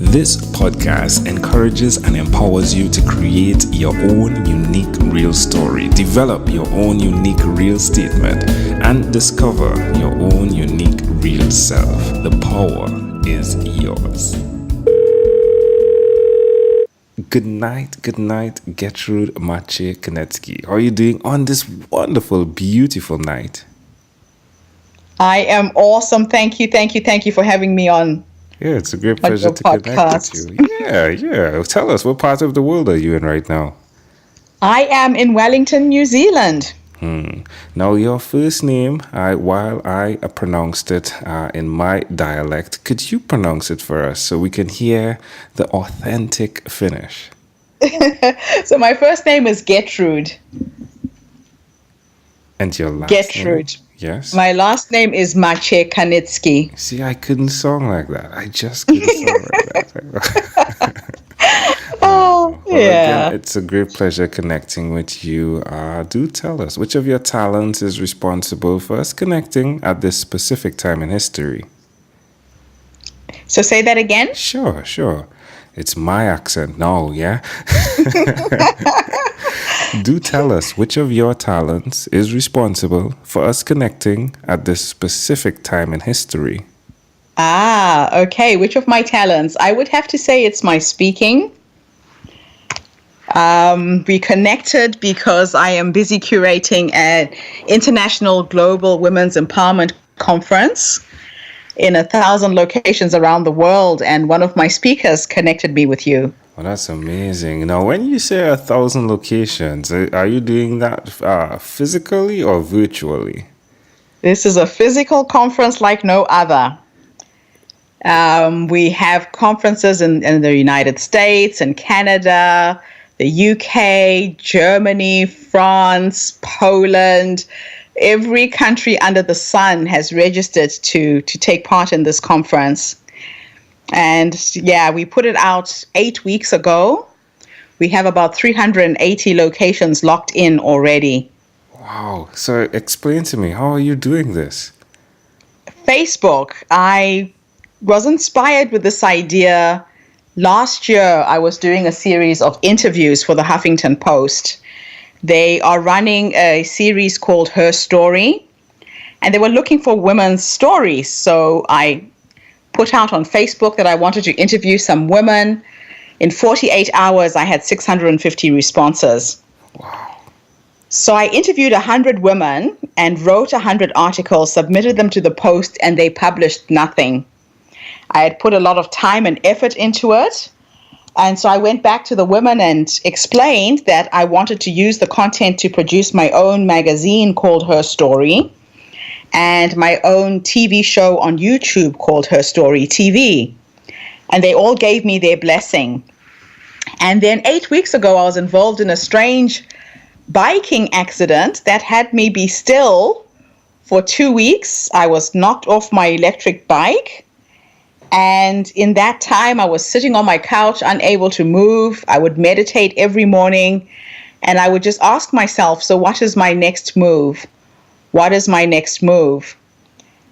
This podcast encourages and empowers you to create your own unique real story, develop your own unique real statement, and discover your own unique real self. The power is yours. Good night, Getrude Matshe-Kanicki. How are you doing on this wonderful, beautiful night? I am awesome. Thank you for having me on. Yeah, it's a great pleasure to connect with you. Yeah. Tell us, what part of the world are you in right now? I am in Wellington, New Zealand. Now, your first name, while I pronounced it in my dialect, could you pronounce it for us so we can hear the authentic finish? So my first name is Getrude. And your last Getrude. name? Yes. My last name is Matshe-Kanicki. See, I couldn't song like that. I just couldn't song like that. Yeah. Again, it's a great pleasure connecting with you. Do tell us, which of your talents is responsible for us connecting at this specific time in history? So say that again? Sure. It's my accent now, yeah? Do tell us, which of your talents is responsible for us connecting at this specific time in history? Okay. Which of my talents? I would have to say it's my speaking. We connected because I am busy curating an international global women's empowerment conference in 1,000 locations around the world, and one of my speakers connected me with you. Well, that's amazing. Now, when you say 1,000 locations, are you doing that physically or virtually? This is a physical conference like no other. We have conferences in the United States and Canada, the UK, Germany, France, Poland. Every country under the sun has registered to take part in this conference. And yeah, we put it out 8 weeks ago. We have about 380 locations locked in already. Wow. So explain to me, how are you doing this? Facebook. I was inspired with this idea. Last year, I was doing a series of interviews for the Huffington Post. They are running a series called Her Story, and they were looking for women's stories. So I put out on Facebook that I wanted to interview some women. In 48 hours, I had 650 responses. Wow. So I interviewed 100 women and wrote 100 articles, submitted them to the Post, and they published nothing. I had put a lot of time and effort into it. And so I went back to the women and explained that I wanted to use the content to produce my own magazine called Her Story and my own TV show on YouTube called Her Story TV. And they all gave me their blessing. And then 8 weeks ago, I was involved in a strange biking accident that had me be still for 2 weeks. I was knocked off my electric bike. And in that time, I was sitting on my couch, unable to move. I would meditate every morning, and I would just ask myself, so what is my next move? What is my next move?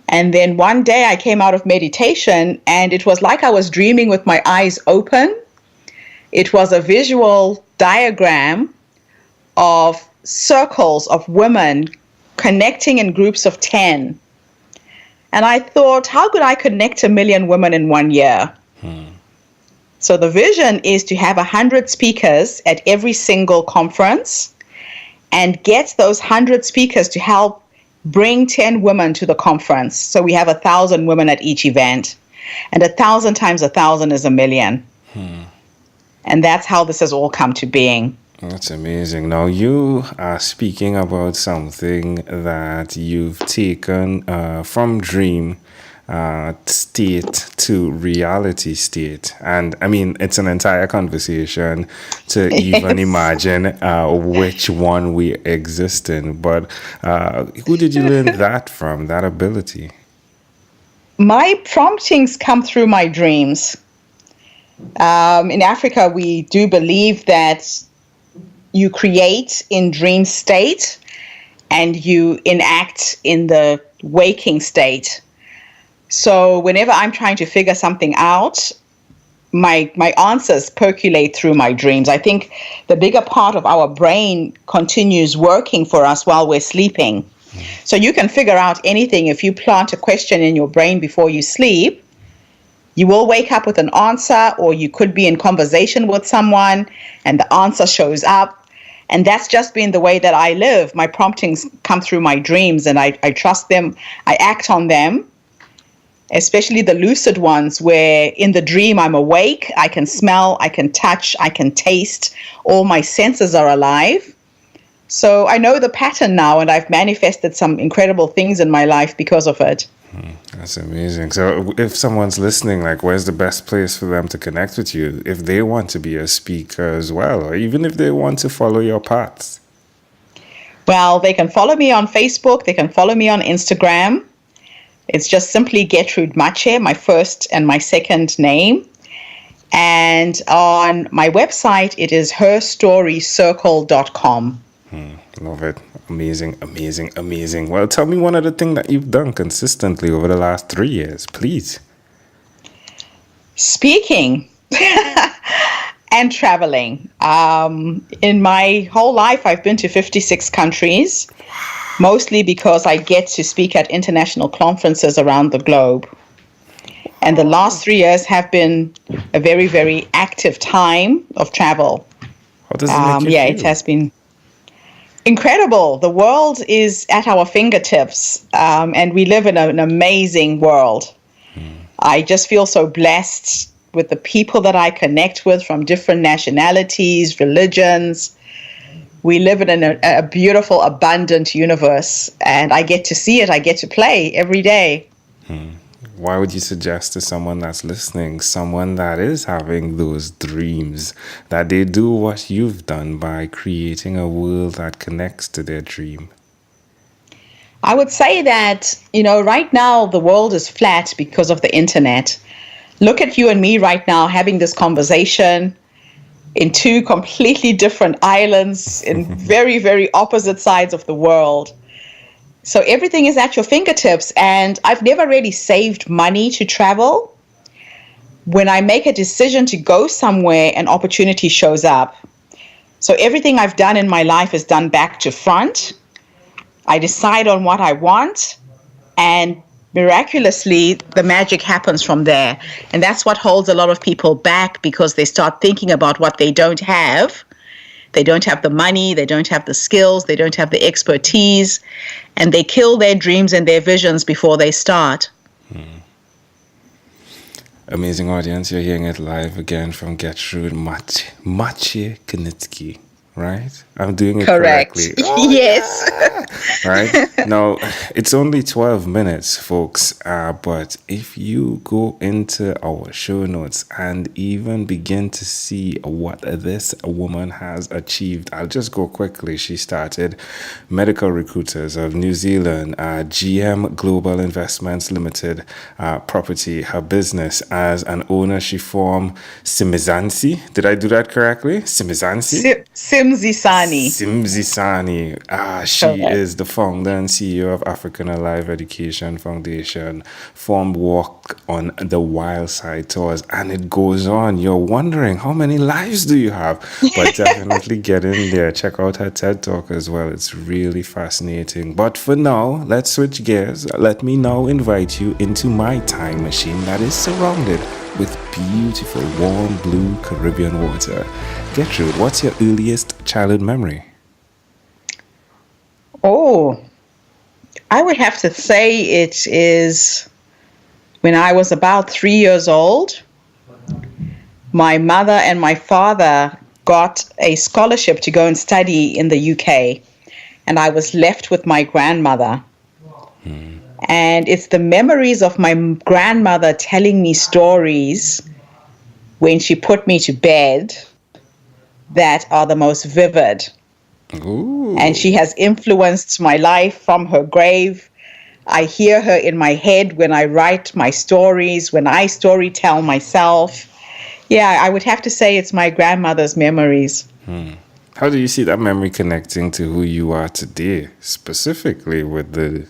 And then one day I came out of meditation, and it was like I was dreaming with my eyes open. It was a visual diagram of circles of women connecting in groups of 10. And I thought, how could I connect 1 million women in 1 year? So the vision is to have 100 speakers at every single conference and get those 100 speakers to help bring 10 women to the conference. So we have 1,000 women at each event. And 1,000 times 1,000 is 1 million. And that's how this has all come to being. That's amazing. Now, you are speaking about something that you've taken from dream state to reality state. And I mean, it's an entire conversation to even imagine which one we exist in. But who did you learn that from, that ability? My promptings come through my dreams. In Africa, we do believe that you create in dream state and you enact in the waking state. So whenever I'm trying to figure something out, my answers percolate through my dreams. I think the bigger part of our brain continues working for us while we're sleeping. So you can figure out anything. If you plant a question in your brain before you sleep, you will wake up with an answer, or you could be in conversation with someone and the answer shows up. And that's just been the way that I live. My promptings come through my dreams, and I trust them. I act on them, especially the lucid ones where in the dream I'm awake, I can smell, I can touch, I can taste, all my senses are alive. So I know the pattern now, and I've manifested some incredible things in my life because of it. That's amazing. So if someone's listening, like, where's the best place for them to connect with you if they want to be a speaker as well, or even if they want to follow your paths? Well, they can follow me on Facebook. They can follow me on Instagram. It's just simply Getrude Matshe, my first and my second name. And on my website, it is herstorycircle.com. Love it. Amazing, amazing, amazing. Well, tell me one other thing that you've done consistently over the last 3 years, please. Speaking and traveling. In my whole life, I've been to 56 countries, mostly because I get to speak at international conferences around the globe. And the last 3 years have been a very, very active time of travel. How does it make you feel? It has been incredible. The world is at our fingertips, and we live in an amazing world. I just feel so blessed with the people that I connect with from different nationalities, religions. We live in a beautiful, abundant universe, and I get to see it. I get to play every day. Why would you suggest to someone that's listening, someone that is having those dreams, that they do what you've done by creating a world that connects to their dream? I would say that, right now the world is flat because of the internet. Look at you and me right now having this conversation in two completely different islands in very, very opposite sides of the world. So everything is at your fingertips, and I've never really saved money to travel. When I make a decision to go somewhere, an opportunity shows up. So everything I've done in my life is done back to front. I decide on what I want, and miraculously, the magic happens from there. And that's what holds a lot of people back, because they start thinking about what they don't have. They don't have the money, they don't have the skills, they don't have the expertise, and they kill their dreams and their visions before they start. Amazing audience, you're hearing it live again from Getrude Matshe-Kanicki, right? I'm doing it correctly. Oh, yes. Yeah. Right? Now, it's only 12 minutes, folks, but if you go into our show notes and even begin to see what this woman has achieved, I'll just go quickly. She started Medical Recruiters of New Zealand, GM Global Investments Limited property. Her business as an owner, she formed Simzisani. Did I do that correctly? Simzisani? Simzisani. Simzisani. She is the founder and CEO of African Alive Education Foundation, formed Walk on the Wild Side Tours, and it goes on. You're wondering, how many lives do you have? But definitely get in there. Check out her TED Talk as well. It's really fascinating. But for now, let's switch gears. Let me now invite you into my time machine that is surrounded with beautiful, warm, blue Caribbean water. Getrude, what's your earliest childhood memory? Oh, I would have to say it is when I was about 3 years old. My mother and my father got a scholarship to go and study in the UK, and I was left with my grandmother. And it's the memories of my grandmother telling me stories when she put me to bed that are the most vivid. Ooh. And she has influenced my life from her grave. I hear her in my head when I write my stories, when I story tell myself. Yeah, I would have to say it's my grandmother's memories. How do you see that memory connecting to who you are today, specifically with the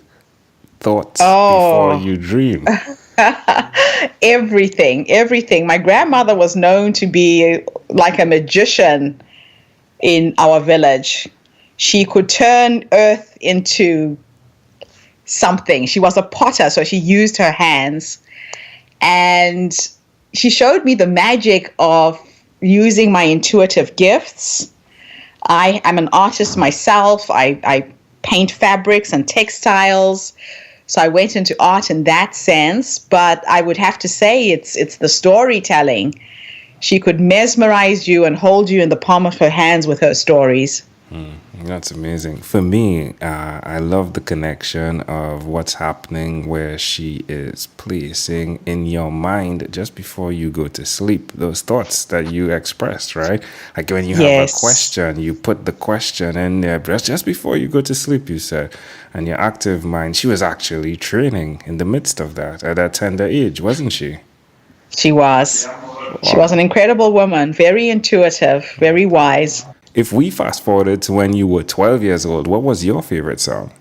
thoughts before you dream? Everything. My grandmother was known to be like a magician in our village. She could turn earth into something. She was a potter, so she used her hands. And she showed me the magic of using my intuitive gifts. I am an artist myself. I paint fabrics and textiles. So I went into art in that sense. But I would have to say it's the storytelling. She could mesmerize you and hold you in the palm of her hands with her stories. That's amazing. For me, I love the connection of what's happening where she is placing in your mind just before you go to sleep those thoughts that you expressed, right? Like when you have a question, you put the question in there just before you go to sleep, you said. And your active mind, she was actually training in the midst of that at that tender age, wasn't she? She was. She was an incredible woman, very intuitive, very wise. If we fast forwarded to when you were 12 years old, what was your favorite song?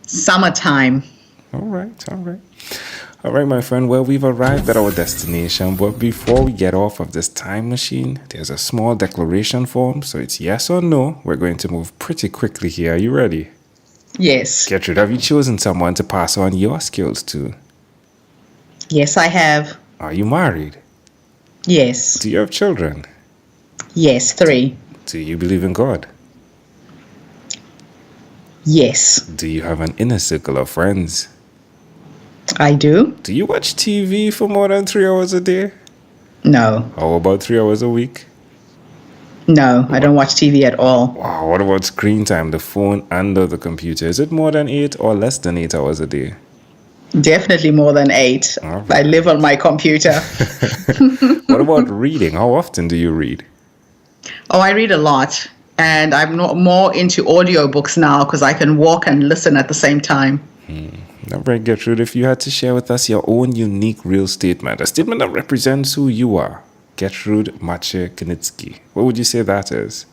Summertime. All right. All right, my friend. Well, we've arrived at our destination, but before we get off of this time machine, there's a small declaration form. So it's yes or no. We're going to move pretty quickly here. Are you ready? Yes. Gertrude, have you chosen someone to pass on your skills to? Yes, I have. Are you married? Yes. Do you have children? Yes, 3. Do you believe in God? Yes. Do you have an inner circle of friends? I do. Do you watch TV for more than 3 hours a day? No. How about 3 hours a week? No, I don't watch TV at all. Wow, what about screen time, the phone and the computer? Is it more than 8 or less than 8 hours a day? Definitely more than 8. Right. I live on my computer. What about reading? How often do you read? Oh, I read a lot. And I'm more into audiobooks now because I can walk and listen at the same time. All right, Gertrude, if you had to share with us your own unique real statement, a statement that represents who you are, Getrude Matshe-Kanicki, what would you say that is?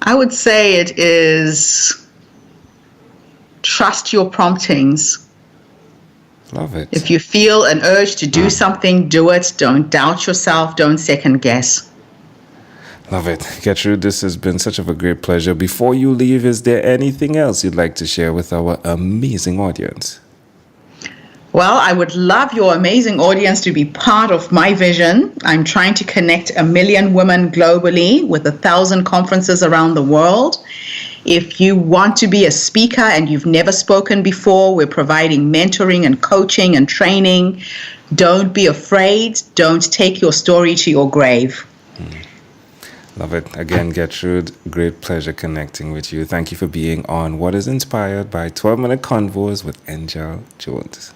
I would say it is trust your promptings. Love it. If you feel an urge to do something, do it. Don't doubt yourself. Don't second guess. Love it. Gertrude, this has been such of a great pleasure. Before you leave, is there anything else you'd like to share with our amazing audience? Well, I would love your amazing audience to be part of my vision. I'm trying to connect 1 million women globally with 1,000 conferences around the world. If you want to be a speaker and you've never spoken before, we're providing mentoring and coaching and training. Don't be afraid. Don't take your story to your grave. Love it. Again, Gertrude, great pleasure connecting with you. Thank you for being on What is Inspired by 12-Minute Convos with Angel Jones.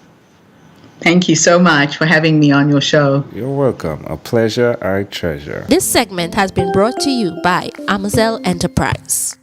Thank you so much for having me on your show. You're welcome. A pleasure I treasure. This segment has been brought to you by Amazon Enterprise.